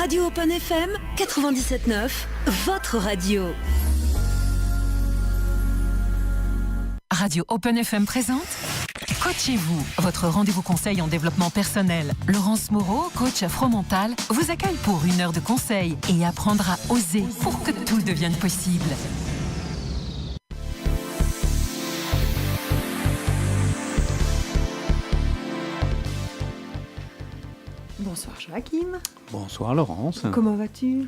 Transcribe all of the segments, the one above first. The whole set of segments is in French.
Radio Open FM 97.9, votre radio. Radio Open FM présente Coachez-vous, votre rendez-vous conseil en développement personnel. Laurence Moreau, coach afro-mental, vous accueille pour 1 heure de conseil et apprendre à oser pour que tout devienne possible. Bonsoir Joachim. Bonsoir Laurence. Comment vas-tu?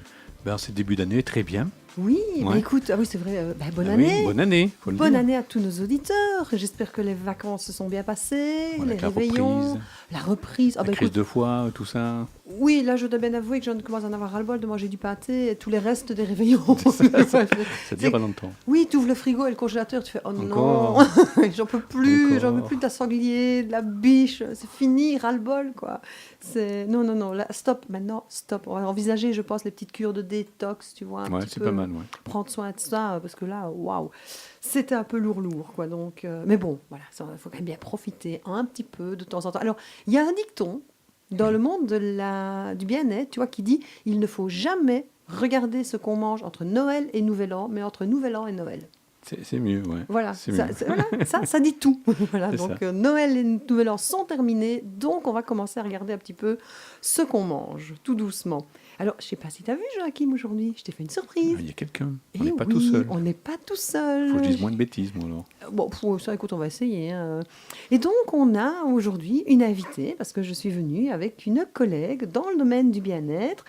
C'est début d'année, très bien. Oui, Ouais. mais écoute, oui c'est vrai, bonne Ah année. oui, bonne année, faut le Bonne dire. année à tous nos auditeurs. J'espère que les vacances se sont bien passées, Voilà, les la réveillons, reprise, la reprise. la crise de foie, tout ça. Oui, là je dois bien avouer que je commence à en avoir ras-le-bol de manger du pâté et tous les restes des réveillons. Ça dure pas longtemps. Oui, tu ouvres le frigo et le congélateur, tu fais oh Encore. non, j'en peux plus Encore. de la sanglier, de la biche, c'est fini, ras-le-bol quoi. C'est non, là, stop maintenant, stop. On va envisager, je pense, les petites cures de détox, tu vois, un Ouais, petit c'est peu, pas mal, ouais. prendre soin de ça parce que là, waouh, c'était un peu lourd quoi. Donc, mais bon, voilà, il faut quand même bien profiter un petit peu de temps en temps. Alors, il y a un dicton dans le monde du bien-être, tu vois, qui dit il ne faut jamais regarder ce qu'on mange entre Noël et Nouvel An, mais entre Nouvel An et Noël. C'est mieux, ouais. Voilà, C'est ça, mieux. ça dit tout. Voilà, C'est donc ça. Noël et Nouvel An sont terminés, donc on va commencer à regarder un petit peu ce qu'on mange, tout doucement. Alors, je ne sais pas si tu as vu Joachim aujourd'hui, je t'ai fait une surprise. Il y a quelqu'un. On Eh n'est pas oui, tout seul. On n'est pas tout seul. Faut que je dise moins de bêtises, moi, alors. Bon, ça, écoute, on va essayer. Hein. Et donc, on a aujourd'hui une invitée, parce que je suis venue avec une collègue dans le domaine du bien-être.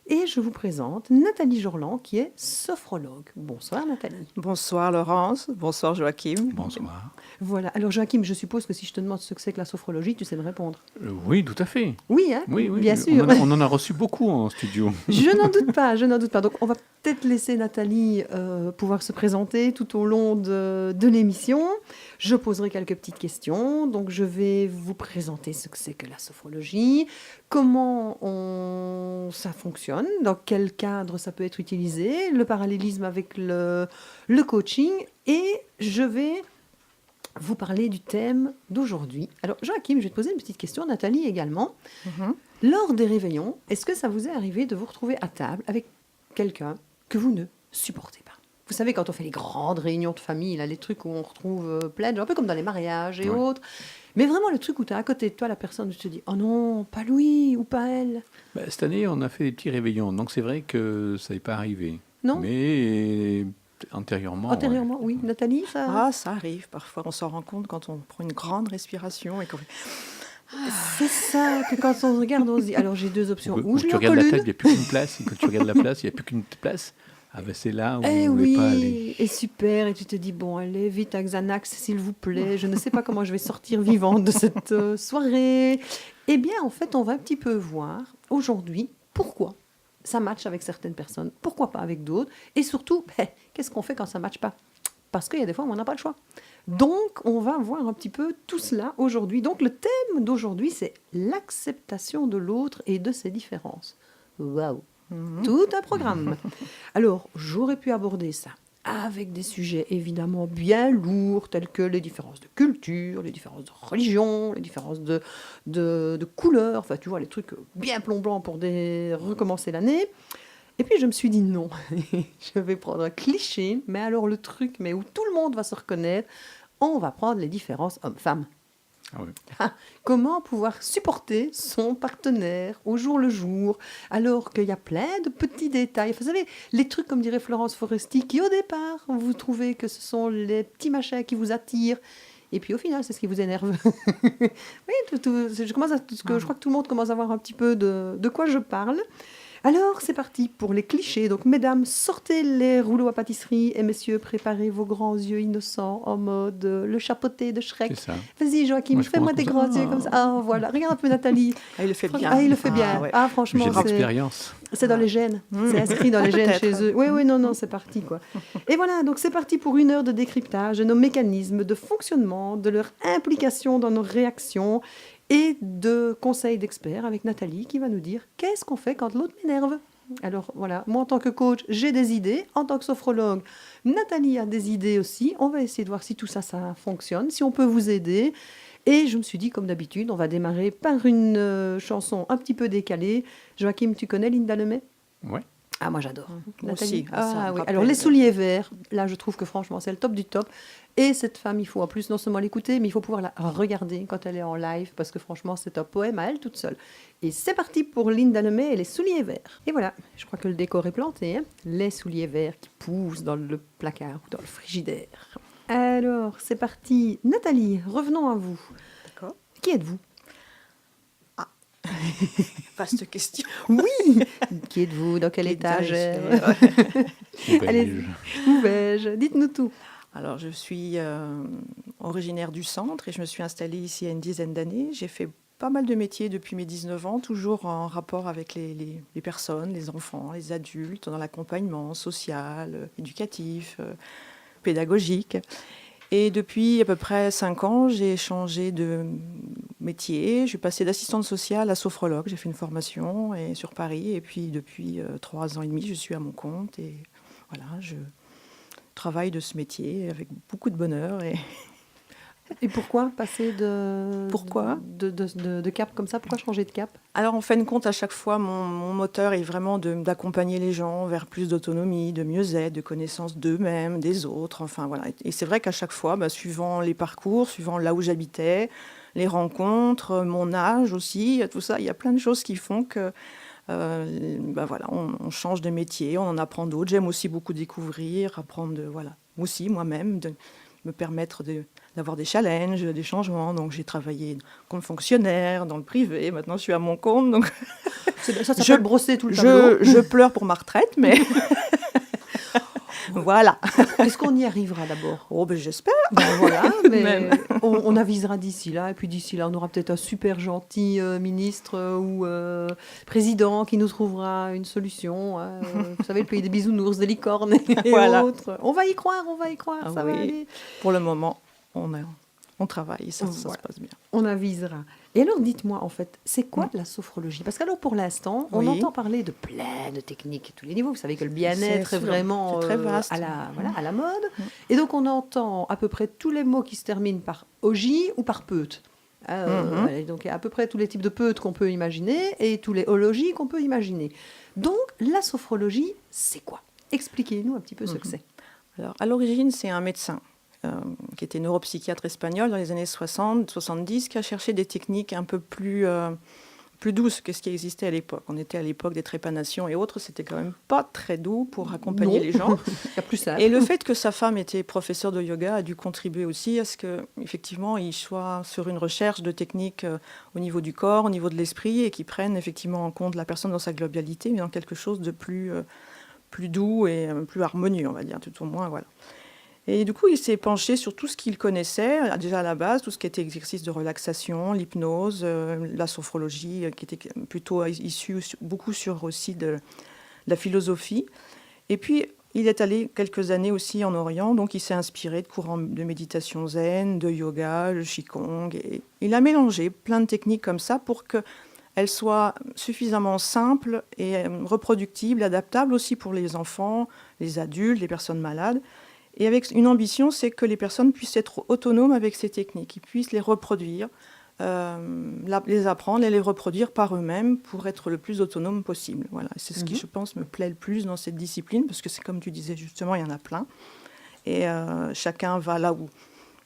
Et je vous présente Nathalie Jorland, qui est sophrologue. Bonsoir Nathalie. Bonsoir Laurence, bonsoir Joachim. Bonsoir. Voilà. Alors Joachim, je suppose que si je te demande ce que c'est que la sophrologie, tu sais me répondre. Oui, tout à fait. Oui, hein Oui, bien sûr. On en a reçu beaucoup en studio. Je n'en doute pas, je n'en doute pas. Donc, on va peut-être laisser Nathalie pouvoir se présenter tout au long de l'émission. Je poserai quelques petites questions. Donc, je vais vous présenter ce que c'est que la sophrologie, comment ça fonctionne, dans quel cadre ça peut être utilisé, le parallélisme avec le coaching. Et je vais vous parler du thème d'aujourd'hui. Alors, Joachim, je vais te poser une petite question, Nathalie également. Lors des réveillons, est-ce que ça vous est arrivé de vous retrouver à table avec quelqu'un que vous ne supportez pas? Vous savez, quand on fait les grandes réunions de famille, là, les trucs où on retrouve plein de gens, un peu comme dans les mariages et Ouais. autres, mais vraiment le truc où tu as à côté de toi la personne, tu te dis « Oh non, pas lui ou pas elle ». Cette année, on a fait des petits réveillons, donc c'est vrai que ça n'est pas arrivé. Non? Mais antérieurement. Antérieurement, oui. Nathalie, ça... Ah, ça arrive, parfois on s'en rend compte quand on prend une grande respiration et qu'on fait... C'est ça, que quand on regarde, on se dit « Alors j'ai deux options, ou je tu lui en regardes la colle table, une il n'y a plus qu'une place. Et quand tu regardes la place, il n'y a plus qu'une place. Ah ben c'est là où Eh on ne voulait pas aller. oui, et super, et tu te dis, bon, allez, vite, à Xanax, s'il vous plaît, je ne sais pas comment je vais sortir vivante de cette soirée. Eh bien, en fait, on va un petit peu voir, aujourd'hui, pourquoi ça matche avec certaines personnes, pourquoi pas avec d'autres, et surtout, qu'est-ce qu'on fait quand ça ne matche pas? Parce qu'il y a des fois où on n'a pas le choix. Donc, on va voir un petit peu tout cela aujourd'hui. Donc, le thème d'aujourd'hui, c'est l'acceptation de l'autre et de ses différences. Waouh! Tout un programme. Alors, j'aurais pu aborder ça avec des sujets évidemment bien lourds, tels que les différences de culture, les différences de religion, les différences de couleurs, enfin, tu vois, les trucs bien plombants pour recommencer l'année. Et puis, je me suis dit non, je vais prendre un cliché, mais alors le truc, mais où tout le monde va se reconnaître, on va prendre les différences hommes-femmes. Ah ouais. Comment pouvoir supporter son partenaire au jour le jour, alors qu'il y a plein de petits détails. Vous savez, les trucs, comme dirait Florence Foresti, qui au départ, vous trouvez que ce sont les petits machins qui vous attirent, et puis au final, c'est ce qui vous énerve. Oui, je crois que tout le monde commence à voir un petit peu de quoi je parle. Alors, c'est parti pour les clichés. Donc, mesdames, sortez les rouleaux à pâtisserie et messieurs, préparez vos grands yeux innocents en mode le chapeauté de Shrek. C'est ça. Vas-y, Joachim, Moi, je fais-moi commence des comme grands ça. yeux comme ça. Ah, voilà. Regarde un peu Nathalie. Ah, il le fait bien. Ah, il le fait bien. ouais. Ah, franchement, J'ai de c'est l'expérience. dans les gènes. C'est inscrit dans les gènes Peut-être. chez eux. Oui, oui, non, c'est parti, quoi. Et voilà, donc c'est parti pour 1 heure de décryptage de nos mécanismes de fonctionnement, de leur implication dans nos réactions et de conseils d'experts avec Nathalie qui va nous dire qu'est-ce qu'on fait quand l'autre m'énerve. Alors voilà, moi en tant que coach, j'ai des idées. En tant que sophrologue, Nathalie a des idées aussi. On va essayer de voir si tout ça, ça fonctionne, si on peut vous aider. Et je me suis dit, comme d'habitude, on va démarrer par une chanson un petit peu décalée. Joachim, tu connais Linda Lemay? Ouais. Ah, moi j'adore. Moi Nathalie? aussi. Ça me Ah oui. rappelle, Alors, Les souliers verts, là je trouve que franchement c'est le top du top. Et cette femme, il faut en plus non seulement l'écouter, mais il faut pouvoir la regarder quand elle est en live, parce que franchement c'est un poème à elle toute seule. Et c'est parti pour Linda Lemay et Les souliers verts. Et voilà, je crois que le décor est planté. Hein, les souliers verts qui poussent dans le placard ou dans le frigidaire. Alors, c'est parti. Nathalie, revenons à vous. D'accord. Qui êtes-vous? Vaste question. Oui. Qui êtes-vous? Dans quel étagère? Allez, Belge. où vais-je? Dites-nous tout. Alors, je suis originaire du centre et je me suis installée ici il y a une dizaine d'années. J'ai fait pas mal de métiers depuis mes 19 ans, toujours en rapport avec les personnes, les enfants, les adultes, dans l'accompagnement social, éducatif, pédagogique. Et depuis à peu près 5 ans, j'ai changé de métier. Je suis passée d'assistante sociale à sophrologue. J'ai fait une formation sur Paris. Et puis depuis 3 ans et demi, je suis à mon compte. Et voilà, je travaille de ce métier avec beaucoup de bonheur. Et pourquoi passer Pourquoi de cap comme ça? Pourquoi changer de cap? Alors, en fin de compte, à chaque fois, mon moteur est vraiment d'accompagner les gens vers plus d'autonomie, de mieux-être, de connaissance d'eux-mêmes, des autres. Enfin, voilà. Et c'est vrai qu'à chaque fois, suivant les parcours, suivant là où j'habitais, les rencontres, mon âge aussi, tout ça, il y a plein de choses qui font que voilà, on change de métier, on en apprend d'autres. J'aime aussi beaucoup découvrir, apprendre aussi moi-même, de me permettre d'avoir des challenges, des changements. Donc j'ai travaillé comme fonctionnaire dans le privé, maintenant je suis à mon compte. Donc Ça s'appelle brosser tout le tableau. je pleure pour ma retraite, mais voilà. Est-ce qu'on y arrivera d'abord? Oh, j'espère. Voilà, mais Même. on avisera d'ici là. Et puis d'ici là, on aura peut-être un super gentil ministre ou président qui nous trouvera une solution. Vous savez, le pays des bisounours, des licornes et Voilà. autres. On va y croire, Ah ça va oui. aller. Pour le moment, on travaille, ça se passe bien. On avisera. Et alors, dites-moi, en fait, c'est quoi la sophrologie? Parce qu'alors, pour l'instant, on Oui. entend parler de plein de techniques à tous les niveaux. Vous savez que le bien-être C'est est sûr, vraiment c'est très vaste. à la mode. Et donc, on entend à peu près tous les mots qui se terminent par ogi ou par peut. Donc, il y a à peu près tous les types de peut qu'on peut imaginer et tous les ologies qu'on peut imaginer. Donc, la sophrologie, c'est quoi? Expliquez-nous un petit peu ce que c'est. Alors, à l'origine, c'est un médecin qui était neuropsychiatre espagnol dans les années 60-70, qui a cherché des techniques un peu plus douces que ce qui existait à l'époque. On était à l'époque des trépanations et autres, c'était quand même pas très doux pour accompagner les gens. Il y a plus ça. Et le fait que sa femme était professeure de yoga a dû contribuer aussi à ce qu'effectivement, il soit sur une recherche de techniques au niveau du corps, au niveau de l'esprit, et qui prennent effectivement en compte la personne dans sa globalité, mais dans quelque chose de plus doux et plus harmonieux, on va dire, tout au moins, voilà. Et du coup, il s'est penché sur tout ce qu'il connaissait, déjà à la base, tout ce qui était exercice de relaxation, l'hypnose, la sophrologie, qui était plutôt issue beaucoup sur aussi de la philosophie. Et puis, il est allé quelques années aussi en Orient, donc il s'est inspiré de courants de méditation zen, de yoga, le qigong. Et il a mélangé plein de techniques comme ça pour qu'elles soient suffisamment simples et reproductibles, adaptables aussi pour les enfants, les adultes, les personnes malades. Et avec une ambition, c'est que les personnes puissent être autonomes avec ces techniques, qu'ils puissent les reproduire, les apprendre et les reproduire par eux-mêmes pour être le plus autonome possible. Voilà. C'est ce qui, je pense, me plaît le plus dans cette discipline, parce que c'est comme tu disais justement, il y en a plein. Et chacun va là où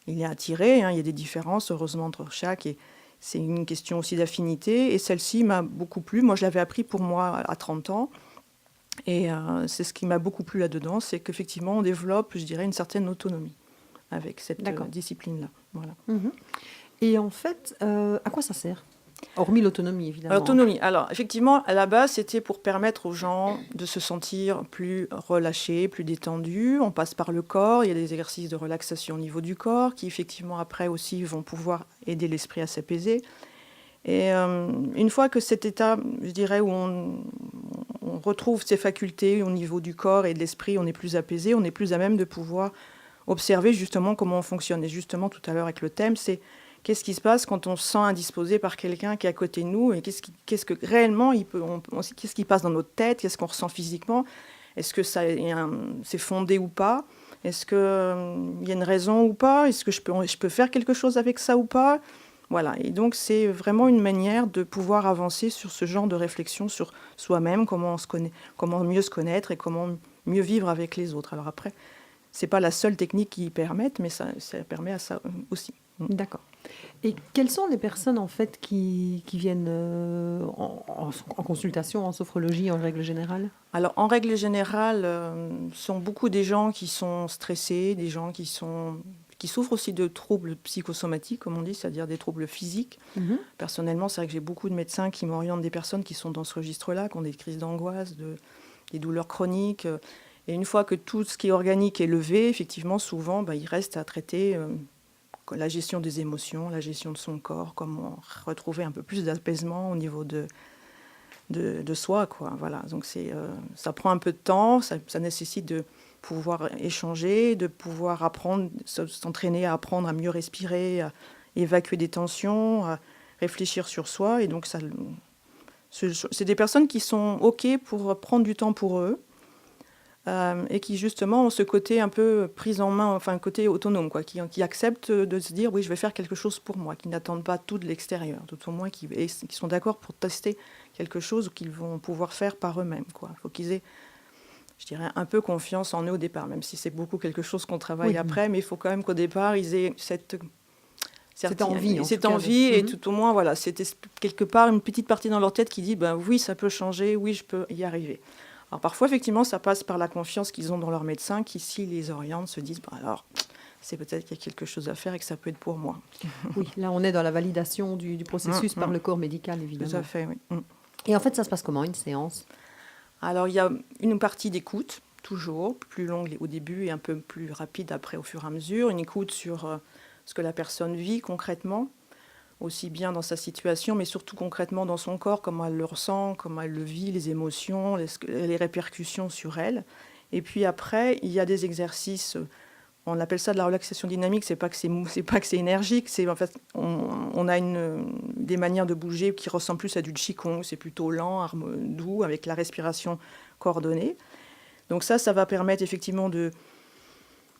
il est attiré. Il y a des différences, heureusement, entre chaque. Et c'est une question aussi d'affinité. Et celle-ci m'a beaucoup plu. Moi, je l'avais appris pour moi à 30 ans. Et c'est ce qui m'a beaucoup plu là-dedans, c'est qu'effectivement, on développe, je dirais, une certaine autonomie avec cette discipline-là. Voilà. Et en fait, à quoi ça sert? Hormis l'autonomie, évidemment. L'autonomie. Alors, effectivement, à la base, c'était pour permettre aux gens de se sentir plus relâchés, plus détendus. On passe par le corps. Il y a des exercices de relaxation au niveau du corps qui, effectivement, après aussi, vont pouvoir aider l'esprit à s'apaiser. Et une fois que cet état, je dirais, où on retrouve ses facultés au niveau du corps et de l'esprit, on est plus apaisé, on est plus à même de pouvoir observer justement comment on fonctionne. Et justement, tout à l'heure, avec le thème, c'est qu'est-ce qui se passe quand on se sent indisposé par quelqu'un qui est à côté de nous, et qu'est-ce que réellement, qu'est-ce qui passe dans notre tête, qu'est-ce qu'on ressent physiquement, est-ce que c'est fondé ou pas, est-ce qu'il y a une raison ou pas, est-ce que je peux faire quelque chose avec ça ou pas. Voilà, et donc c'est vraiment une manière de pouvoir avancer sur ce genre de réflexion sur soi-même, comment on se connaît, comment mieux se connaître et comment mieux vivre avec les autres. Alors après, c'est pas la seule technique qui y permette, mais ça permet à ça aussi. D'accord. Et quelles sont les personnes en fait qui viennent en consultation en sophrologie en règle générale? Alors en règle générale, sont beaucoup des gens qui sont stressés, des gens qui souffrent aussi de troubles psychosomatiques, comme on dit, c'est-à-dire des troubles physiques. Mhm. Personnellement, c'est vrai que j'ai beaucoup de médecins qui m'orientent des personnes qui sont dans ce registre-là, qui ont des crises d'angoisse, des douleurs chroniques. Et une fois que tout ce qui est organique est levé, effectivement, souvent, il reste à traiter la gestion des émotions, la gestion de son corps, comment retrouver un peu plus d'apaisement au niveau de soi, quoi. Voilà. Donc ça prend un peu de temps, ça nécessite de pouvoir échanger, de pouvoir apprendre, s'entraîner à apprendre à mieux respirer, à évacuer des tensions, à réfléchir sur soi. Et donc c'est des personnes qui sont OK pour prendre du temps pour eux, et qui justement ont ce côté un peu prise en main, enfin côté autonome, quoi, qui acceptent de se dire oui, je vais faire quelque chose pour moi, qui n'attendent pas tout de l'extérieur, tout au moins qui sont d'accord pour tester quelque chose qu'ils vont pouvoir faire par eux-mêmes, quoi. Il faut qu'ils aient, je dirais, un peu confiance en eux au départ, même si c'est beaucoup quelque chose qu'on travaille après, mais il faut quand même qu'au départ ils aient cette envie, et tout au moins voilà, c'était quelque part une petite partie dans leur tête qui dit oui, ça peut changer, oui, je peux y arriver. Alors parfois, effectivement, ça passe par la confiance qu'ils ont dans leur médecin qui, s'ils les orientent, se disent alors, c'est peut-être qu'il y a quelque chose à faire et que ça peut être pour moi. Oui, là, on est dans la validation du processus par le corps médical, évidemment. Tout à fait, oui. Et en fait, ça se passe comment, une séance? Alors, il y a une partie d'écoute, toujours, plus longue au début et un peu plus rapide après, au fur et à mesure. Une écoute sur ce que la personne vit concrètement, aussi bien dans sa situation, mais surtout concrètement dans son corps, comment elle le ressent, comment elle le vit, les émotions, les répercussions sur elle. Et puis après, il y a des exercices, on appelle ça de la relaxation dynamique, c'est pas que c'est énergique, c'est en fait, on a des manières de bouger qui ressemblent plus à du qigong, c'est plutôt lent, doux, avec la respiration coordonnée. Donc ça va permettre effectivement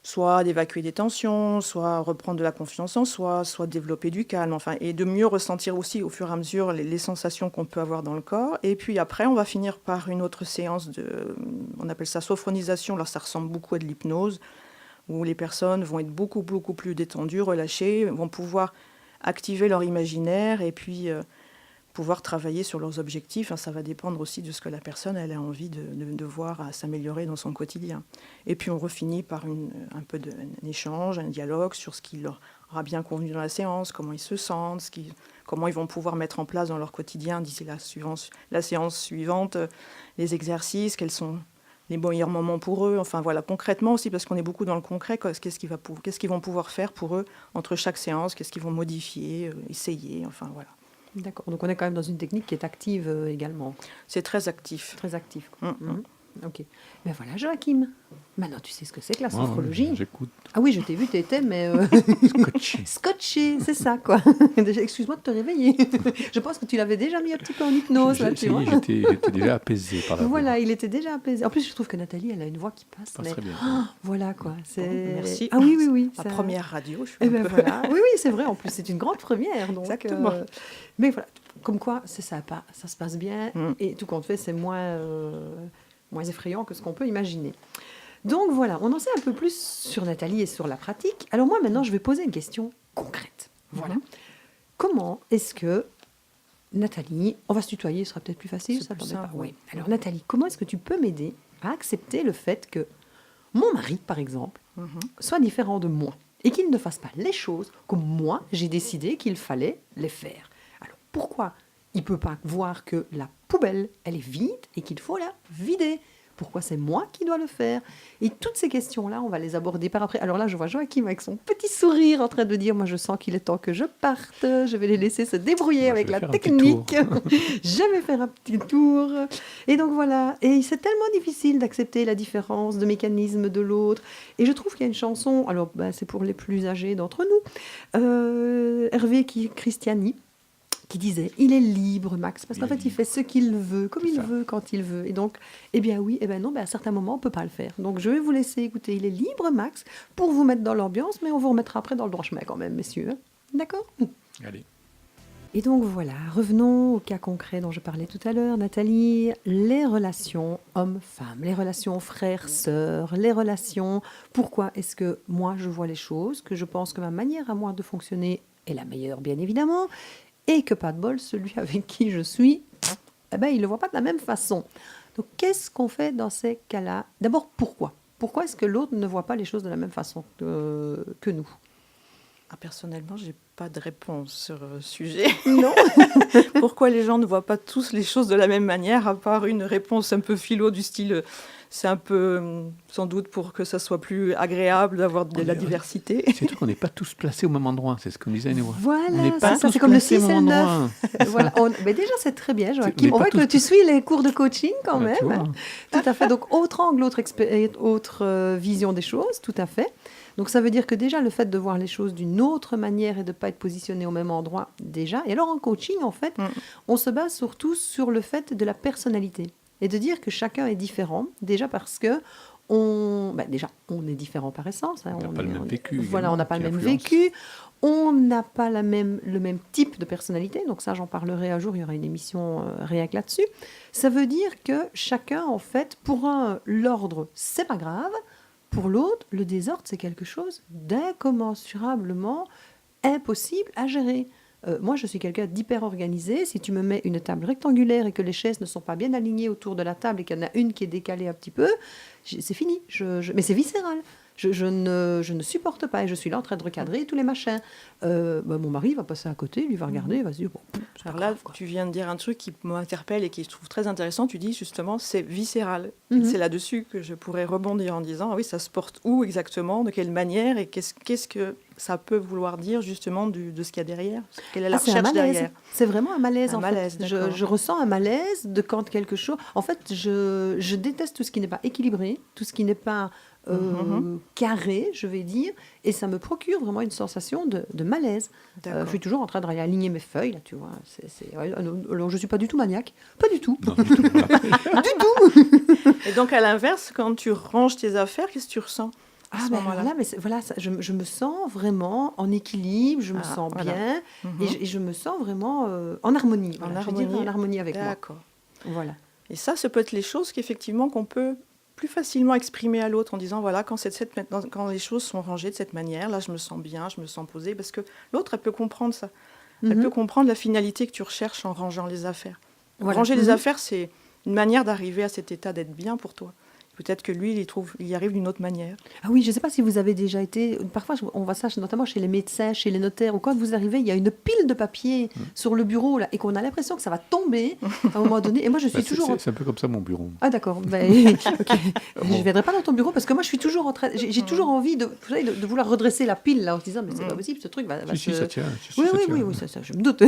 soit d'évacuer des tensions, soit reprendre de la confiance en soi, soit développer du calme, et de mieux ressentir aussi au fur et à mesure les sensations qu'on peut avoir dans le corps. Et puis après, on va finir par une autre séance on appelle ça sophronisation, là ça ressemble beaucoup à de l'hypnose, où les personnes vont être beaucoup, beaucoup plus détendues, relâchées, vont pouvoir activer leur imaginaire et puis pouvoir travailler sur leurs objectifs. Ça va dépendre aussi de ce que la personne elle a envie de voir à s'améliorer dans son quotidien. Et puis on refinit par un peu d'un échange, un dialogue sur ce qui leur aura bien convenu dans la séance, comment ils se sentent, comment ils vont pouvoir mettre en place dans leur quotidien d'ici la séance suivante, les exercices, quels sont les meilleurs moments pour eux. Enfin voilà, concrètement aussi, parce qu'on est beaucoup dans le concret, qu'est-ce qu'ils vont pouvoir faire pour eux entre chaque séance, qu'est-ce qu'ils vont modifier, essayer, enfin voilà. D'accord, donc on est quand même dans une technique qui est active également. C'est très actif. Très actif. Ok. Ben voilà, Joachim. Maintenant, tu sais ce que c'est que la sophrologie. J'écoute. Ah oui, je t'ai vu, t'étais, mais... Scotché, c'est ça, quoi. Excuse-moi de te réveiller. Je pense que tu l'avais déjà mis un petit peu en hypnose, là, tu vois. J'étais déjà apaisé par la voix. Voilà, il était déjà apaisé. En plus, je trouve que Nathalie, elle a une voix qui passe. Très bien. Voilà, quoi. Merci. Ah oui. Ma première radio, je suis un peu... voilà. Oui, c'est vrai. En plus, c'est une grande première. Donc, exactement. Mais voilà, comme quoi, c'est sympa. Ça se passe bien. Et tout compte fait, c'est moins effrayant que ce qu'on peut imaginer. Donc voilà, on en sait un peu plus sur Nathalie et sur la pratique. Alors moi, maintenant, je vais poser une question concrète. Voilà. Comment est-ce que Nathalie, on va se tutoyer, ce sera peut-être plus facile, ça t'embête pas. Oui. Alors Nathalie, comment est-ce que tu peux m'aider à accepter le fait que mon mari, par exemple, soit différent de moi et qu'il ne fasse pas les choses comme moi, j'ai décidé qu'il fallait les faire? Alors pourquoi il ne peut pas voir que la poubelle, elle est vide et qu'il faut la vider? Pourquoi c'est moi qui dois le faire? Et toutes ces questions-là, on va les aborder par après. Alors là, je vois Joachim avec son petit sourire en train de dire, moi je sens qu'il est temps que je parte, je vais les laisser se débrouiller avec la technique. Je vais faire un petit tour. Et donc voilà, et c'est tellement difficile d'accepter la différence de mécanisme de l'autre. Et je trouve qu'il y a une chanson, alors c'est pour les plus âgés d'entre nous, Hervé Christiani, qui disait « Il est libre, Max », parce qu'en fait, il fait ce qu'il veut, comme il veut, quand il veut. Et donc, eh bien oui, eh bien non, à certains moments, on ne peut pas le faire. Donc, je vais vous laisser écouter « Il est libre, Max », pour vous mettre dans l'ambiance, mais on vous remettra après dans le droit chemin quand même, messieurs. D'accord ? Allez. Et donc voilà, revenons au cas concret dont je parlais tout à l'heure, Nathalie, les relations hommes-femmes, les relations frères-sœurs, les relations... Pourquoi est-ce que moi je vois les choses, que je pense que ma manière à moi de fonctionner est la meilleure bien évidemment, et que pas de bol, celui avec qui je suis, il ne le voit pas de la même façon. Donc qu'est-ce qu'on fait dans ces cas-là? D'abord, pourquoi? Pourquoi est-ce que l'autre ne voit pas les choses de la même façon que nous? Personnellement, j'ai pas de réponse sur le sujet. Non. Pourquoi les gens ne voient pas tous les choses de la même manière, à part une réponse un peu philo du style c'est un peu sans doute pour que ça soit plus agréable d'avoir de la diversité. C'est tout qu'on n'est pas tous placés au même endroit, c'est ce qu'on disait nous. Voilà, On n'est pas ça, tous c'est comme le placés 6 au et le même 9. endroit. Voilà, mais déjà, c'est très bien, Joachim. mais On pas voit que tous- tu suis les cours de coaching quand Bah, même. tu vois. Hein. Tout à fait. Donc, autre angle, autre vision des choses, tout à fait. Donc, ça veut dire que déjà, le fait de voir les choses d'une autre manière et de ne pas être positionné au même endroit, déjà. Et alors, en coaching, en fait, on se base surtout sur le fait de la personnalité. Et de dire que chacun est différent, déjà parce que on est différent par essence. Hein. On n'a pas le même vécu. Voilà, on n'a pas le également, même qui influence. vécu. On n'a pas le même type de personnalité. Donc ça, j'en parlerai un jour. Il y aura une émission rien que là-dessus. Ça veut dire que chacun, en fait, pour un, l'ordre, c'est pas grave. Pour l'autre, le désordre, c'est quelque chose d'incommensurablement impossible à gérer. Moi, je suis quelqu'un d'hyper organisé. Si tu me mets une table rectangulaire et que les chaises ne sont pas bien alignées autour de la table et qu'il y en a une qui est décalée un petit peu, c'est fini. Mais c'est viscéral. Je ne supporte pas. Et je suis là en train de recadrer tous les machins. Mon mari va passer à côté, lui va regarder, il va se dire, bon, c'est pas Alors là, grave, quoi. tu viens de dire un truc qui m'interpelle et qui je trouve très intéressant. Tu dis justement, c'est viscéral. Mhm. C'est là-dessus que je pourrais rebondir en disant, ah oui, ça se porte où exactement, de quelle manière, et qu'est-ce que ça peut vouloir dire justement de ce qu'il y a derrière. Quelle est la C'est un recherche malaise. derrière. C'est vraiment un malaise, Un en malaise, fait. d'accord. Je ressens un malaise de quand quelque chose... En fait, je déteste tout ce qui n'est pas équilibré, tout ce qui n'est pas carré, je vais dire, et ça me procure vraiment une sensation de malaise. D'accord. Je suis toujours en train de aligner mes feuilles, là, tu vois. Alors, je ne suis pas du tout maniaque. Pas du tout. Non, du tout, voilà. Et donc, à l'inverse, quand tu ranges tes affaires, qu'est-ce que tu ressens à ce moment-là? Voilà, mais voilà, je me sens vraiment en équilibre, je me sens voilà. bien, Mhm. et je me sens vraiment en harmonie. Voilà, je veux dire, en harmonie avec moi. D'accord. Voilà. Et ça peut être les choses qu'effectivement qu'on peut plus facilement exprimer à l'autre en disant voilà, quand les choses sont rangées de cette manière, là je me sens bien, je me sens posée, parce que l'autre elle peut comprendre ça. Elle Mhm. peut comprendre la finalité que tu recherches en rangeant les affaires. Voilà. Ranger les Mhm. affaires, c'est une manière d'arriver à cet état d'être bien pour toi. Peut-être que lui, il y arrive d'une autre manière. Ah oui, je ne sais pas si vous avez déjà été... Parfois, on voit ça notamment chez les médecins, chez les notaires, ou quand vous arrivez, il y a une pile de papier sur le bureau, là, et qu'on a l'impression que ça va tomber à un moment donné. Et moi, je suis Bah, toujours... c'est un peu comme ça mon bureau. Ah d'accord, ok. Je ne viendrai pas dans ton bureau parce que moi je suis toujours en train, j'ai toujours envie de vouloir redresser la pile là en se disant mais c'est pas possible, ce truc va Si, si, se... ça tient. Si, Oui, ça oui, tient. oui, ça, je me doute.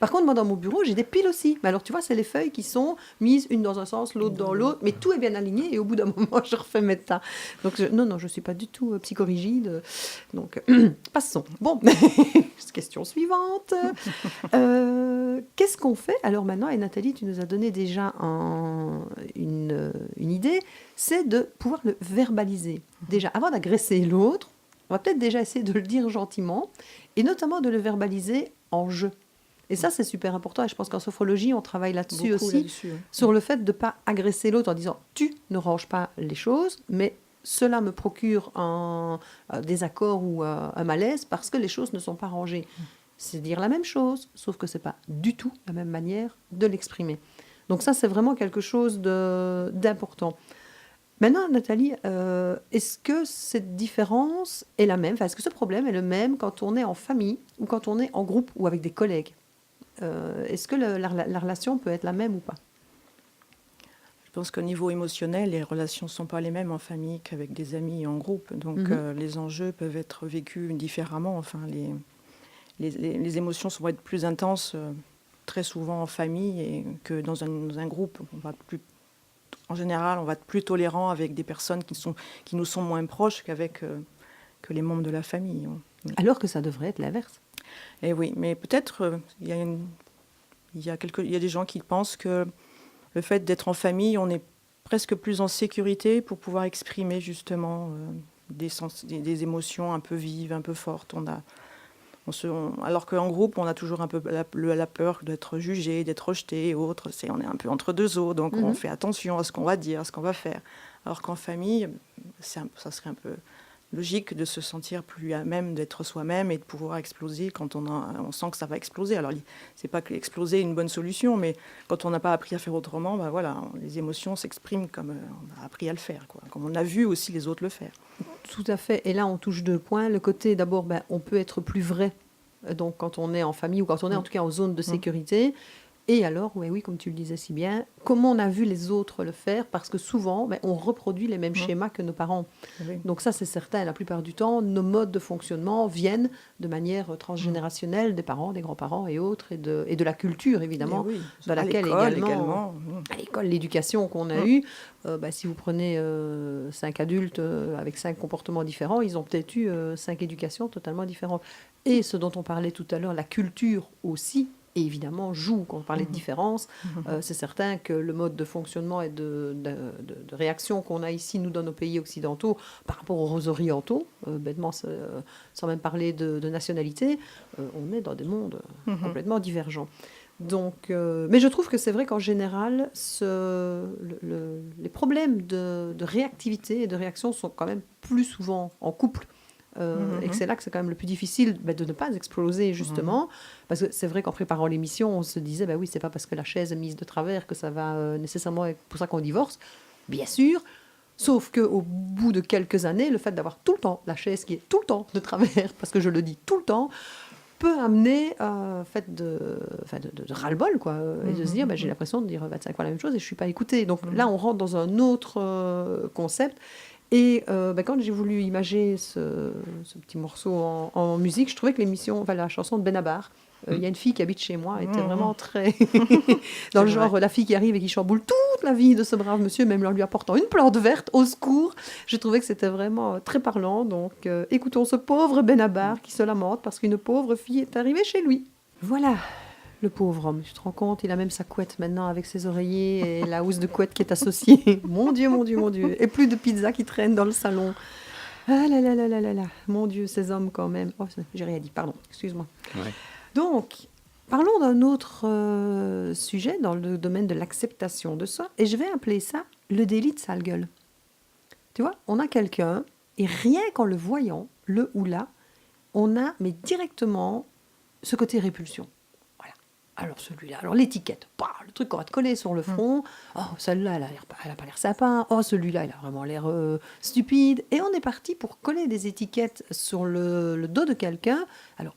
Par contre, moi, dans mon bureau, j'ai des piles aussi. Mais alors, tu vois, c'est les feuilles qui sont mises une dans un sens, l'autre dans l'autre, mais tout est bien aligné et au bout d'un moment, je refais mettre ça. Donc, non, je ne suis pas du tout psychorigide. Donc, passons. Bon, question suivante. Qu'est-ce qu'on fait? Alors maintenant, et Nathalie, tu nous as donné déjà une idée, c'est de pouvoir le verbaliser. Déjà, avant d'agresser l'autre, on va peut-être déjà essayer de le dire gentiment, et notamment de le verbaliser en jeu. Et ça, c'est super important, et je pense qu'en sophrologie, on travaille là-dessus Beaucoup aussi, là-dessus, oui. sur le fait de ne pas agresser l'autre en disant « tu ne ranges pas les choses », mais cela me procure un désaccord ou un malaise parce que les choses ne sont pas rangées. C'est dire la même chose, sauf que ce n'est pas du tout la même manière de l'exprimer. Donc ça, c'est vraiment quelque chose d'important. Maintenant, Nathalie, est-ce que cette différence est la même? Enfin, est-ce que ce problème est le même quand on est en famille ou quand on est en groupe ou avec des collègues? Est-ce que la relation peut être la même ou pas? Je pense qu'au niveau émotionnel, les relations ne sont pas les mêmes en famille qu'avec des amis et en groupe. Donc les enjeux peuvent être vécus différemment. Enfin, les émotions vont être plus intenses très souvent en famille et que dans un groupe. En général, on va être plus tolérant avec des personnes qui nous sont moins proches que les membres de la famille. Alors que ça devrait être l'inverse. Et oui, mais peut-être il y a des gens qui pensent que le fait d'être en famille, on est presque plus en sécurité pour pouvoir exprimer justement des émotions un peu vives, un peu fortes. Alors qu'en groupe, on a toujours un peu la peur d'être jugé, d'être rejeté et autres. On est un peu entre deux eaux, donc on fait attention à ce qu'on va dire, à ce qu'on va faire. Alors qu'en famille, ça serait un peu logique de se sentir plus à même d'être soi-même et de pouvoir exploser quand on sent que ça va exploser. Alors, c'est pas que exploser est une bonne solution, mais quand on n'a pas appris à faire autrement, les émotions s'expriment comme on a appris à le faire, quoi, comme on a vu aussi les autres le faire. Tout à fait. Et là, on touche 2 points. Le côté, d'abord, on peut être plus vrai. Donc, quand on est en famille ou quand on est en tout cas en zone de sécurité. Et alors, oui, comme tu le disais si bien, comment on a vu les autres le faire? Parce que souvent, on reproduit les mêmes schémas que nos parents. Oui. Donc ça, c'est certain. La plupart du temps, nos modes de fonctionnement viennent de manière transgénérationnelle des parents, des grands-parents et autres, et de la culture, évidemment, dans laquelle également à l'école, l'éducation qu'on a eue. Si vous prenez 5 adultes avec 5 comportements différents, ils ont peut-être eu 5 éducations totalement différentes. Et ce dont on parlait tout à l'heure, la culture aussi, et évidemment, joue. Quand on parlait de différence, c'est certain que le mode de fonctionnement et de réaction qu'on a ici, nous, dans nos pays occidentaux, par rapport aux orientaux, bêtement, sans même parler de nationalité, on est dans des mondes complètement divergents. Donc, mais je trouve que c'est vrai qu'en général, les problèmes de réactivité et de réaction sont quand même plus souvent en couple. Et que c'est là que c'est quand même le plus difficile de ne pas exploser, justement. Parce que c'est vrai qu'en préparant l'émission, on se disait, oui, c'est pas parce que la chaise est mise de travers que ça va nécessairement être pour ça qu'on divorce. Bien sûr. Sauf qu'au bout de quelques années, le fait d'avoir tout le temps la chaise qui est tout le temps de travers, parce que je le dis tout le temps, peut amener fait de ras-le-bol, quoi, et de se dire, j'ai l'impression de dire 25 fois la même chose et je suis pas écoutée. Donc là, on rentre dans un autre concept. Et quand j'ai voulu imager ce petit morceau en musique, je trouvais que la chanson de Benabar, il y a une fille qui habite chez moi, était vraiment très dans le genre la fille qui arrive et qui chamboule toute la vie de ce brave monsieur, même en lui apportant une plante verte, au secours. J'ai trouvé que c'était vraiment très parlant. Donc écoutons ce pauvre Benabar qui se lamente parce qu'une pauvre fille est arrivée chez lui. Voilà. Le pauvre homme, tu te rends compte, il a même sa couette maintenant avec ses oreillers et la housse de couette qui est associée. Mon Dieu, mon Dieu, mon Dieu. Et plus de pizza qui traîne dans le salon. Ah là là là là là là. Mon Dieu, ces hommes quand même. Oh, j'ai rien dit, pardon, excuse-moi. Ouais. Donc, parlons d'un autre sujet dans le domaine de l'acceptation de soi. Et je vais appeler ça le délit de sale gueule. Tu vois, on a quelqu'un et rien qu'en le voyant, le ou la, on a mais directement ce côté répulsion. Alors celui-là, alors l'étiquette, le truc qu'on va te coller sur le front. Oh, celle-là, elle a pas l'air sympa. Oh, celui-là, il a vraiment l'air stupide. Et on est parti pour coller des étiquettes sur le dos de quelqu'un. Alors,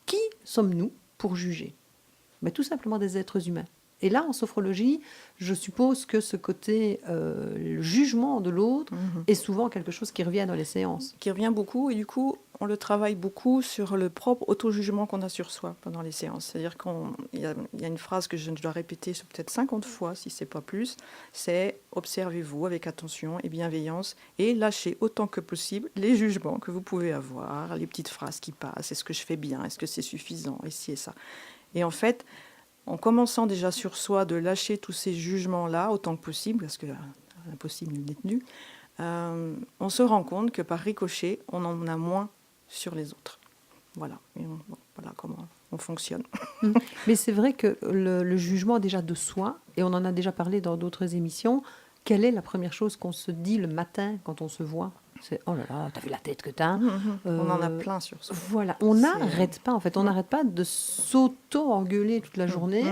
qui sommes-nous pour juger? Tout simplement des êtres humains. Et là, en sophrologie, je suppose que ce côté le jugement de l'autre est souvent quelque chose qui revient dans les séances. Qui revient beaucoup, et du coup, on le travaille beaucoup sur le propre auto-jugement qu'on a sur soi pendant les séances. C'est-à-dire qu'il y a une phrase que je dois répéter peut-être 50 fois, si ce n'est pas plus, c'est « Observez-vous avec attention et bienveillance et lâchez autant que possible les jugements que vous pouvez avoir, les petites phrases qui passent, est-ce que je fais bien, est-ce que c'est suffisant, et ci et ça ». Et en fait, en commençant déjà sur soi de lâcher tous ces jugements-là autant que possible, parce que l'impossible n'est tenu, on se rend compte que par ricochet, on en a moins sur les autres. Voilà, voilà comment on fonctionne. Mais c'est vrai que le jugement déjà de soi, et on en a déjà parlé dans d'autres émissions, quelle est la première chose qu'on se dit le matin quand on se voit? C'est « Oh là là, t'as vu la tête que t'as ?» On en a plein sur soi. Voilà, on n'arrête pas, en fait. On n'arrête pas de s'auto-engueuler toute la journée.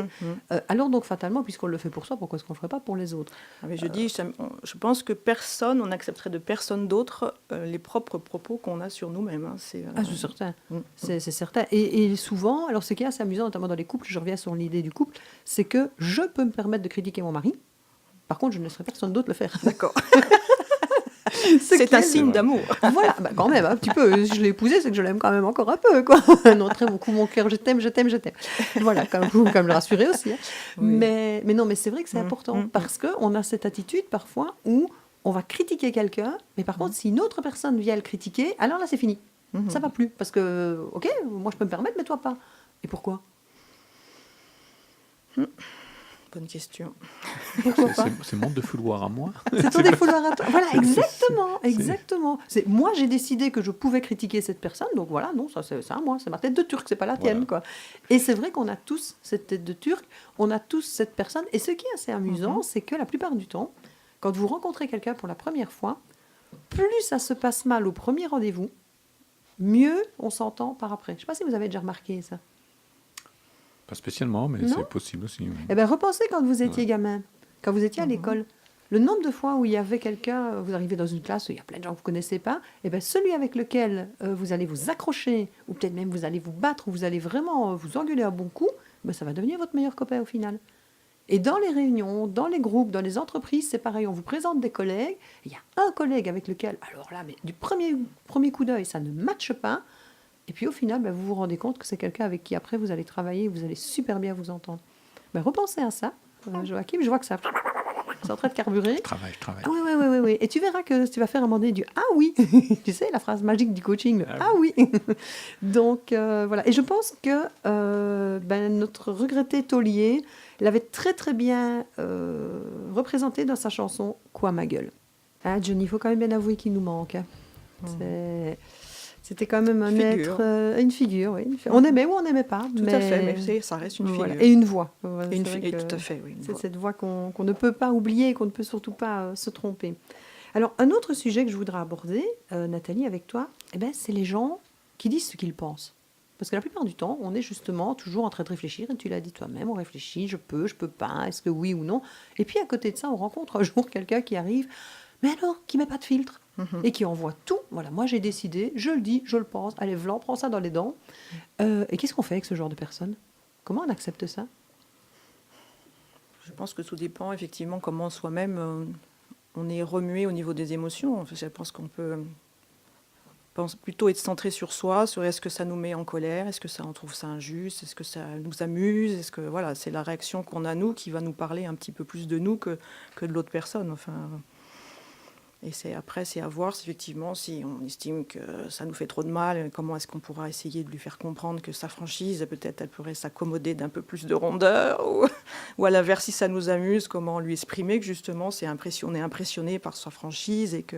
Alors donc, fatalement, puisqu'on le fait pour soi, pourquoi est-ce qu'on ne le ferait pas pour les autres? Mais je pense que on n'accepterait de personne d'autre les propres propos qu'on a sur nous-mêmes. C'est certain. C'est certain. Et souvent, alors ce qui est assez amusant, notamment dans les couples, je reviens sur l'idée du couple, c'est que je peux me permettre de critiquer mon mari. Par contre, je ne laisserai personne d'autre le faire. D'accord. C'est un signe d'amour. Voilà, quand même, un petit peu. Si je l'ai épousé, c'est que je l'aime quand même encore un peu, quoi. Non, très beaucoup mon cœur, je t'aime. Voilà, quand même le rassurer aussi. Hein. Oui. Mais non, mais c'est vrai que c'est important parce qu'on a cette attitude parfois où on va critiquer quelqu'un, mais par contre, si une autre personne vient le critiquer, alors là, c'est fini. Ça va plus. Parce que, ok, moi je peux me permettre, mais toi pas. Et pourquoi? Bonne question. Pourquoi pas? C'est mon défouloir à moi. C'est ton défouloir à toi. Voilà, exactement. Moi, j'ai décidé que je pouvais critiquer cette personne, donc voilà, non, ça c'est à moi, c'est ma tête de turc, c'est pas la tienne, quoi. Et c'est vrai qu'on a tous cette tête de turc, on a tous cette personne, et ce qui est assez amusant, c'est que la plupart du temps, quand vous rencontrez quelqu'un pour la première fois, plus ça se passe mal au premier rendez-vous, mieux on s'entend par après. Je ne sais pas si vous avez déjà remarqué ça. Pas spécialement, mais Non. c'est possible aussi. Oui. Eh bien, repensez quand vous étiez gamin, quand vous étiez à l'école. Le nombre de fois où il y avait quelqu'un, vous arrivez dans une classe où il y a plein de gens que vous ne connaissez pas, eh bien, celui avec lequel vous allez vous accrocher, ou peut-être même vous allez vous battre, ou vous allez vraiment vous engueuler à bon coup, ben, ça va devenir votre meilleur copain au final. Et dans les réunions, dans les groupes, dans les entreprises, c'est pareil. On vous présente des collègues. Il y a un collègue avec lequel, alors là, mais du premier coup d'œil, ça ne matche pas. Et puis au final, ben, vous vous rendez compte que c'est quelqu'un avec qui après vous allez travailler et vous allez super bien vous entendre. Ben, repensez à ça, Joachim. Je vois que ça c'est en train de carburer. Je travaille. Ah oui. Et tu verras que tu vas faire un moment donné du « ah oui ». Tu sais, la phrase magique du coaching, le « ah oui ». Donc voilà. Et je pense que notre regretté taulier l'avait très très bien représenté dans sa chanson « Quoi ma gueule ». Hein, Johnny, il faut quand même bien avouer qu'il nous manque. Hein. C'était quand même un Figure. être, une figure, oui. On aimait ou on n'aimait pas. Tout à fait, mais ça reste une figure. Et une voix. Voilà, Et c'est vrai que tout à fait, oui. c'est cette voix qu'on ne peut pas oublier et qu'on ne peut surtout pas se tromper. Alors, un autre sujet que je voudrais aborder, Nathalie, avec toi, c'est les gens qui disent ce qu'ils pensent. Parce que la plupart du temps, on est justement toujours en train de réfléchir, et tu l'as dit toi-même, on réfléchit, je peux pas, est-ce que oui ou non. Et puis à côté de ça, on rencontre un jour quelqu'un qui arrive, mais alors, qui met pas de filtre, et qui envoie tout. Voilà, moi j'ai décidé, je le dis, je le pense, allez, Vlan, prends ça dans les dents. Et qu'est-ce qu'on fait avec ce genre de personnes? Comment on accepte ça? Je pense que tout dépend effectivement comment soi-même on est remué au niveau des émotions. Enfin, je pense qu'on peut plutôt être centré sur soi, sur est-ce que ça nous met en colère, est-ce que ça on trouve ça injuste, est-ce que ça nous amuse, est-ce que voilà, c'est la réaction qu'on a nous qui va nous parler un petit peu plus de nous que de l'autre personne. Enfin, et c'est à voir effectivement si on estime que ça nous fait trop de mal, comment est-ce qu'on pourra essayer de lui faire comprendre que sa franchise, peut-être elle pourrait s'accommoder d'un peu plus de rondeur, ou à l'inverse, si ça nous amuse, comment lui exprimer que justement on est impressionné par sa franchise et que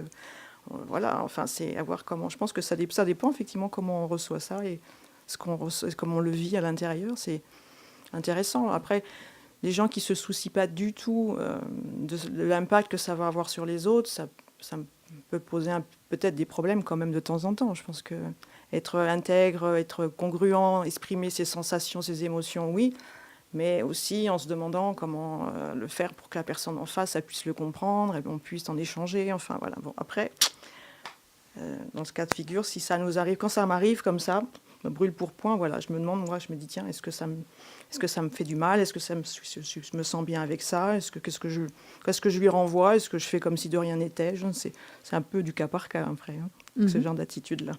voilà, enfin c'est à voir comment. Je pense que ça dépend effectivement comment on reçoit ça et comment on le vit à l'intérieur, c'est intéressant. Après, les gens qui se soucient pas du tout de l'impact que ça va avoir sur les autres, ça peut poser peut-être des problèmes quand même de temps en temps. Je pense que être intègre, être congruent, exprimer ses sensations, ses émotions, oui, mais aussi en se demandant comment le faire pour que la personne en face, elle puisse le comprendre et qu'on puisse en échanger. Enfin voilà. Bon, après, dans ce cas de figure, si ça nous arrive, quand ça m'arrive comme ça, me brûle pour point, voilà, je me demande, moi, je me dis tiens, est-ce que ça me fait du mal, est-ce que je me sens bien avec ça, qu'est-ce que je lui renvoie, est-ce que je fais comme si de rien n'était, je ne sais, c'est un peu du cas par cas après, ce genre d'attitude là.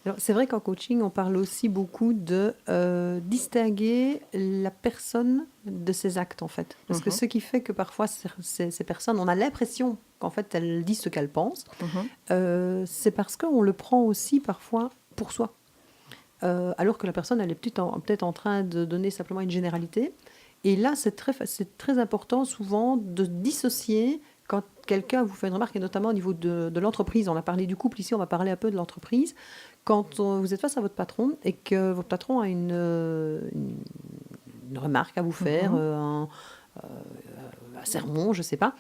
Alors, c'est vrai qu'en coaching on parle aussi beaucoup de distinguer la personne de ses actes en fait, parce que ce qui fait que parfois ces personnes, on a l'impression qu'en fait elles disent ce qu'elles pensent, c'est parce qu'on le prend aussi parfois pour soi. Alors que la personne, elle est peut-être en train de donner simplement une généralité. Et là, c'est très important souvent de dissocier quand quelqu'un vous fait une remarque, et notamment au niveau de l'entreprise. On a parlé du couple, ici on va parler un peu de l'entreprise. Quand vous êtes face à votre patron et que votre patron a une remarque à vous faire, un sermon, je ne sais pas,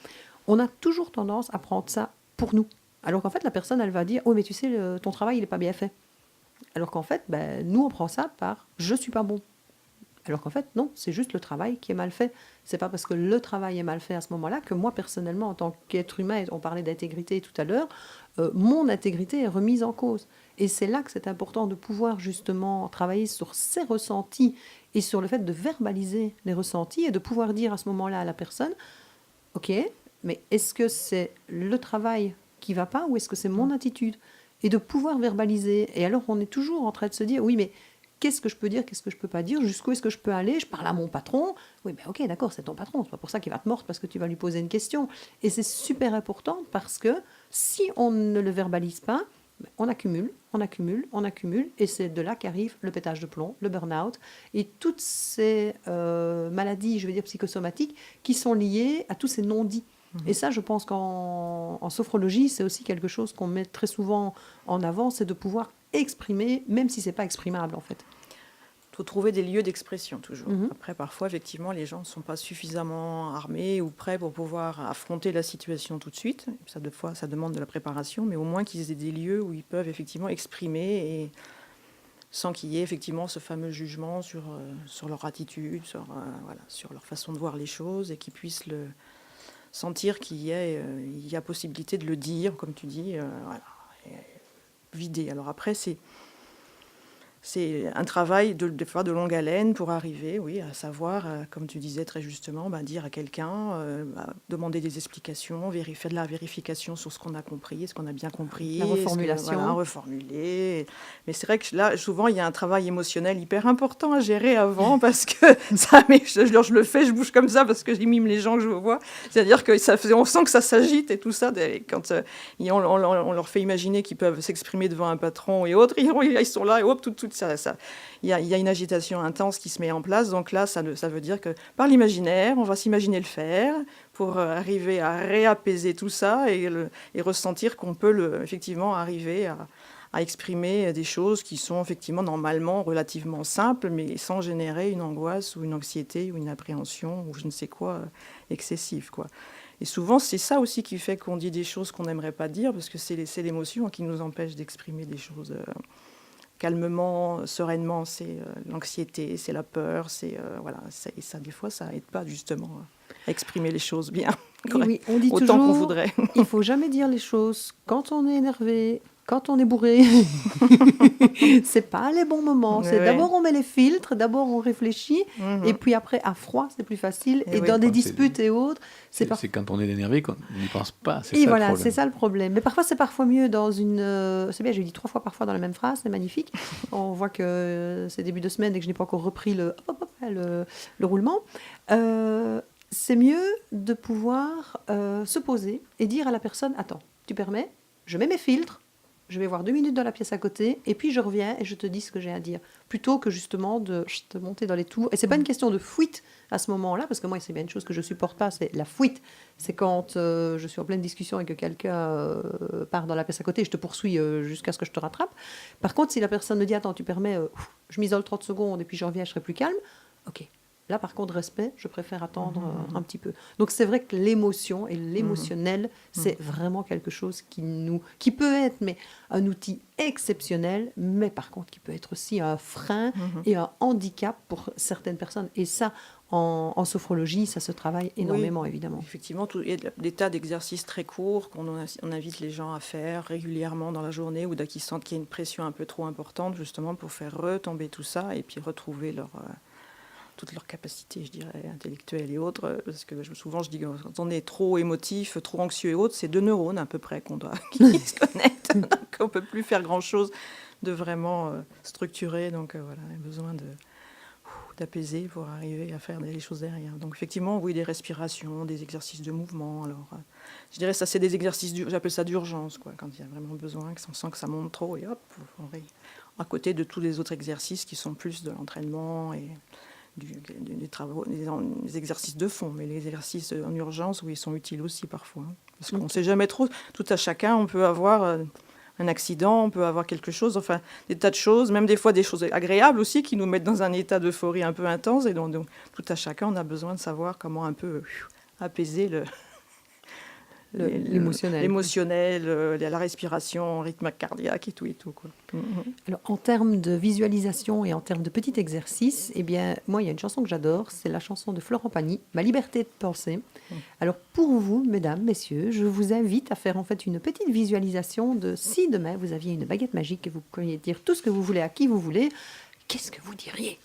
on a toujours tendance à prendre ça pour nous. Alors qu'en fait, la personne, elle va dire « Oh, mais tu sais, ton travail, il n'est pas bien fait ». Alors qu'en fait, nous, on prend ça par « je suis pas bon ». Alors qu'en fait, non, c'est juste le travail qui est mal fait. C'est pas parce que le travail est mal fait à ce moment-là que moi, personnellement, en tant qu'être humain, on parlait d'intégrité tout à l'heure, mon intégrité est remise en cause. Et c'est là que c'est important de pouvoir justement travailler sur ses ressentis et sur le fait de verbaliser les ressentis et de pouvoir dire à ce moment-là à la personne « Ok, mais est-ce que c'est le travail qui va pas ou est-ce que c'est mon attitude ?» Et de pouvoir verbaliser. Et alors, on est toujours en train de se dire, oui, mais qu'est-ce que je peux dire, qu'est-ce que je peux pas dire, jusqu'où est-ce que je peux aller, je parle à mon patron. Oui, ben ok, d'accord, c'est ton patron, c'est pas pour ça qu'il va te mordre parce que tu vas lui poser une question. Et c'est super important parce que si on ne le verbalise pas, On accumule, on accumule, on accumule, et c'est de là qu'arrive le pétage de plomb, le burn-out, et toutes ces maladies, je vais dire psychosomatiques, qui sont liées à tous ces non-dits. Et ça, je pense qu'en sophrologie, c'est aussi quelque chose qu'on met très souvent en avant, c'est de pouvoir exprimer, même si ce n'est pas exprimable, en fait. Il faut trouver des lieux d'expression, toujours. Après, parfois, effectivement, les gens ne sont pas suffisamment armés ou prêts pour pouvoir affronter la situation tout de suite. Ça, des fois, ça demande de la préparation, mais au moins qu'ils aient des lieux où ils peuvent effectivement exprimer et sans qu'il y ait effectivement ce fameux jugement sur leur attitude, sur leur façon de voir les choses, et qu'ils puissent sentir qu'il y a possibilité de le dire, comme tu dis, vider. Alors après, c'est un travail des fois de longue haleine pour arriver, oui, à savoir, comme tu disais très justement, dire à quelqu'un, demander des explications, faire de la vérification sur ce qu'on a compris, ce qu'on a bien compris. La reformulation. Reformuler. Mais c'est vrai que là, souvent, il y a un travail émotionnel hyper important à gérer avant, parce que je le fais, je bouge comme ça parce que j'imite les gens que je vois. C'est-à-dire que on sent que ça s'agite et tout ça. Quand on leur fait imaginer qu'ils peuvent s'exprimer devant un patron et autres, ils sont là et hop, tout il y a une agitation intense qui se met en place. Donc là, ça veut dire que par l'imaginaire, on va s'imaginer le faire pour arriver à réapaiser tout ça et ressentir qu'on peut effectivement arriver à exprimer des choses qui sont effectivement normalement relativement simples, mais sans générer une angoisse ou une anxiété ou une appréhension ou je ne sais quoi excessive, quoi. Et souvent, c'est ça aussi qui fait qu'on dit des choses qu'on n'aimerait pas dire, parce que c'est l'émotion qui nous empêche d'exprimer des choses calmement, sereinement. C'est l'anxiété, c'est la peur, et ça, des fois, ça aide pas justement à exprimer les choses bien, Oui, on dit autant toujours, qu'on voudrait. Il faut jamais dire les choses quand on est énervé, quand on est bourré. C'est pas les bons moments. C'est d'abord on met les filtres, d'abord on réfléchit, et puis après à froid c'est plus facile. Et dans des disputes et autres, c'est quand on est énervé qu'on n'y pense pas. C'est et ça voilà, le problème. c'est ça le problème. Mais parfois c'est mieux dans une. C'est bien, j'ai dit 3 fois parfois dans la même phrase, c'est magnifique. On voit que c'est début de semaine et que je n'ai pas encore repris le roulement. C'est mieux de pouvoir se poser et dire à la personne, attends, tu permets, je mets mes filtres, je vais voir 2 minutes dans la pièce à côté, et puis je reviens et je te dis ce que j'ai à dire. Plutôt que justement de monter dans les tours. Et c'est pas une question de fuite à ce moment-là, parce que moi, c'est bien une chose que je supporte pas, c'est la fuite. C'est quand je suis en pleine discussion et que quelqu'un part dans la pièce à côté et je te poursuis jusqu'à ce que je te rattrape. Par contre, si la personne me dit, attends, tu permets, je m'isole 30 secondes et puis je reviens, je serai plus calme, ok. Là, par contre, respect, je préfère attendre un petit peu. Donc, c'est vrai que l'émotion et l'émotionnel, c'est vraiment quelque chose qui peut être un outil exceptionnel, mais par contre, qui peut être aussi un frein et un handicap pour certaines personnes. Et ça, en sophrologie, ça se travaille énormément, évidemment. Effectivement, il y a des tas d'exercices très courts qu'on invite les gens à faire régulièrement dans la journée, ou qui sentent qu'il y a une pression un peu trop importante, justement, pour faire retomber tout ça et puis retrouver toutes leurs capacités, je dirais, intellectuelles et autres, parce que souvent je dis que quand on est trop émotif, trop anxieux et autres, c'est 2 neurones à peu près qui se connectent, donc on ne peut plus faire grand-chose de vraiment structuré, donc voilà, on a besoin d'apaiser pour arriver à faire les choses derrière. Donc effectivement, oui, des respirations, des exercices de mouvement, alors je dirais ça c'est des exercices, j'appelle ça d'urgence, quoi, quand il y a vraiment besoin, qu'on sent que ça monte trop, et hop, à côté de tous les autres exercices qui sont plus de l'entraînement et des travaux, des exercices de fond, mais les exercices en urgence, oui, ils sont utiles aussi parfois. Parce qu'on ne sait jamais trop, tout à chacun, on peut avoir un accident, on peut avoir quelque chose, enfin, des tas de choses, même des fois des choses agréables aussi, qui nous mettent dans un état d'euphorie un peu intense, et donc tout à chacun, on a besoin de savoir comment un peu apaiser l'émotionnel, la respiration, rythme cardiaque et tout quoi. Alors, en termes de visualisation et en termes de petits exercices, eh bien, moi, il y a une chanson que j'adore, c'est la chanson de Florent Pagny, « Ma liberté de penser ». Alors, pour vous, mesdames, messieurs, je vous invite à faire en fait une petite visualisation de si demain vous aviez une baguette magique et vous pourriez dire tout ce que vous voulez à qui vous voulez, qu'est-ce que vous diriez ?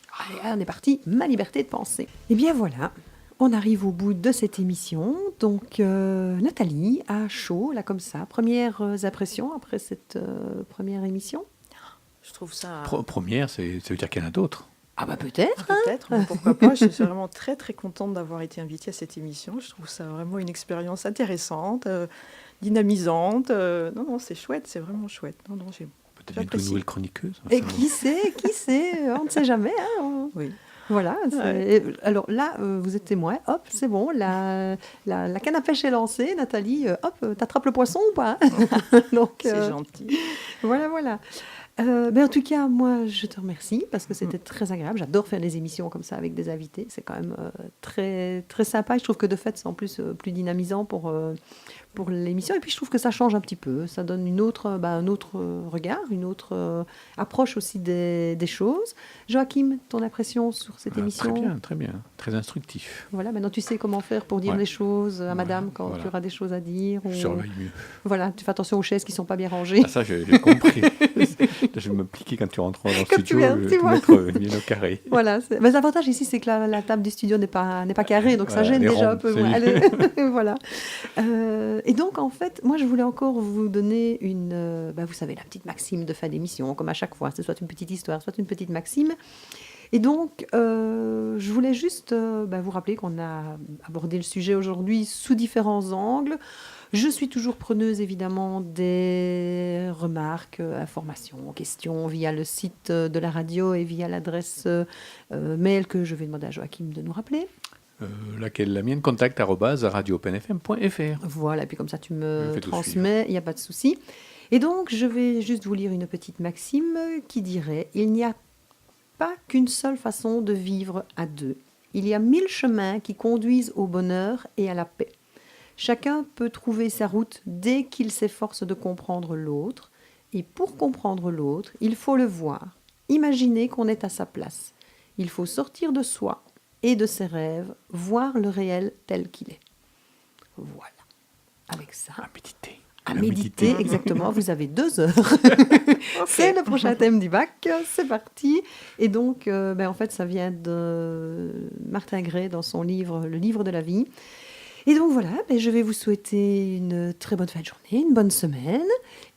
Allez, on est parti, ma liberté de penser. Eh bien, voilà. On arrive au bout de cette émission. Donc, Nathalie, à chaud, là comme ça, premières impressions après cette première émission ? Je trouve ça... Première, ça veut dire qu'il y en a d'autres. Ah bah peut-être. Peut-être, mais pourquoi pas. Je suis vraiment très très contente d'avoir été invitée à cette émission. Je trouve ça vraiment une expérience intéressante, dynamisante. Non, c'est chouette, c'est vraiment chouette. Non, j'ai Peut-être bientôt une j'apprécie. nouvelle chroniqueuse. Et qui sait, on ne sait jamais. Hein. Oui. Voilà. Ouais. Alors là, vous êtes témoin. Hop, c'est bon. La canne à pêche est lancée. Nathalie, hop, t'attrapes le poisson ou pas? Donc, C'est gentil. voilà. Ben en tout cas, moi, je te remercie parce que c'était très agréable. J'adore faire des émissions comme ça avec des invités. C'est quand même très, très sympa. Et je trouve que de fait, c'est en plus plus dynamisant pour l'émission. Et puis, je trouve que ça change un petit peu. Ça donne un autre regard, une autre approche aussi des choses. Joachim, ton impression sur cette émission? Très bien. Très instructif. Voilà, maintenant tu sais comment faire pour dire Ouais. les choses à madame Ouais, quand voilà. tu auras des choses à dire. Je surveille mieux. Voilà, tu fais attention aux chaises qui ne sont pas bien rangées. Ah, ça, j'ai compris. Je vais m'appliquer quand tu rentreras dans le Quand tu studio, viens, je tu vais te vois. mettre bien au carré. Voilà. Mais l'avantage ici, c'est que la table du studio n'est pas carrée, donc ça Voilà, gêne elle est déjà un ronde, peu. c'est moins. mieux. Voilà. Et donc, en fait, moi, je voulais encore vous donner vous savez, la petite maxime de fin d'émission, comme à chaque fois. C'est soit une petite histoire, soit une petite maxime. Et donc, je voulais juste vous rappeler qu'on a abordé le sujet aujourd'hui sous différents angles. Je suis toujours preneuse, évidemment, des remarques, informations, questions via le site de la radio et via l'adresse mail que je vais demander à Joachim de nous rappeler. Laquelle? La mienne, contact@radio-openfm.fr. Voilà, et puis comme ça, tu Je me fais tout transmets, il n'y a pas de souci. Et donc, je vais juste vous lire une petite maxime qui dirait « Il n'y a pas qu'une seule façon de vivre à deux. Il y a 1000 chemins qui conduisent au bonheur et à la paix. Chacun peut trouver sa route dès qu'il s'efforce de comprendre l'autre. Et pour comprendre l'autre, il faut le voir. Imaginer qu'on est à sa place. Il faut sortir de soi et de ses rêves, voir le réel tel qu'il est. » Voilà. Avec ça, À méditer. à méditer, exactement. Vous avez 2 heures. C'est le prochain thème du bac. C'est parti. Et donc, en fait, ça vient de Martin Gray dans son livre « Le livre de la vie ». Et donc voilà, je vais vous souhaiter une très bonne fin de journée, une bonne semaine.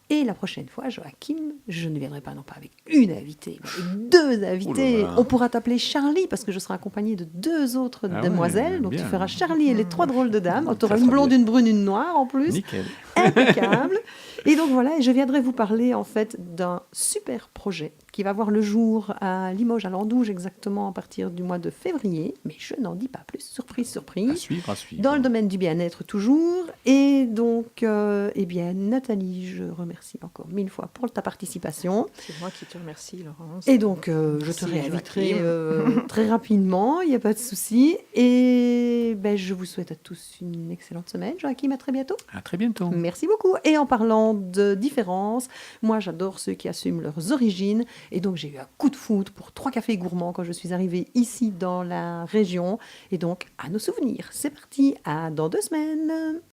Et la prochaine fois, Joachim, je ne viendrai pas non pas avec une invitée, mais avec 2 invités. Ouh là là. On pourra t'appeler Charlie parce que je serai accompagnée de 2 autres Ah ouais, demoiselles. Donc bien. tu feras Charlie et les 3 drôles de dames. Tu auras Ça une sera blonde, bien. une brune, une noire en plus. Nickel. Impeccable. Et donc voilà, et je viendrai vous parler en fait d'un super projet qui va voir le jour à Limoges, à Landouge exactement à partir du mois de février. Mais je n'en dis pas plus. Surprise, À surprise. suivre, à suivre. Dans le domaine du bien-être toujours. Et donc, Nathalie, je remercie encore 1000 fois pour ta participation. C'est moi qui te remercie, Laurence. Et donc, je te Merci, réinviterai Joachim. très rapidement, il n'y a pas de souci. Et je vous souhaite à tous une excellente semaine. Joachim, à très bientôt. À très bientôt. Merci beaucoup. Et en parlant de différence, moi j'adore ceux qui assument leurs origines. Et donc j'ai eu un coup de foudre pour 3 cafés gourmands quand je suis arrivée ici dans la région. Et donc à nos souvenirs. C'est parti, à dans 2 semaines.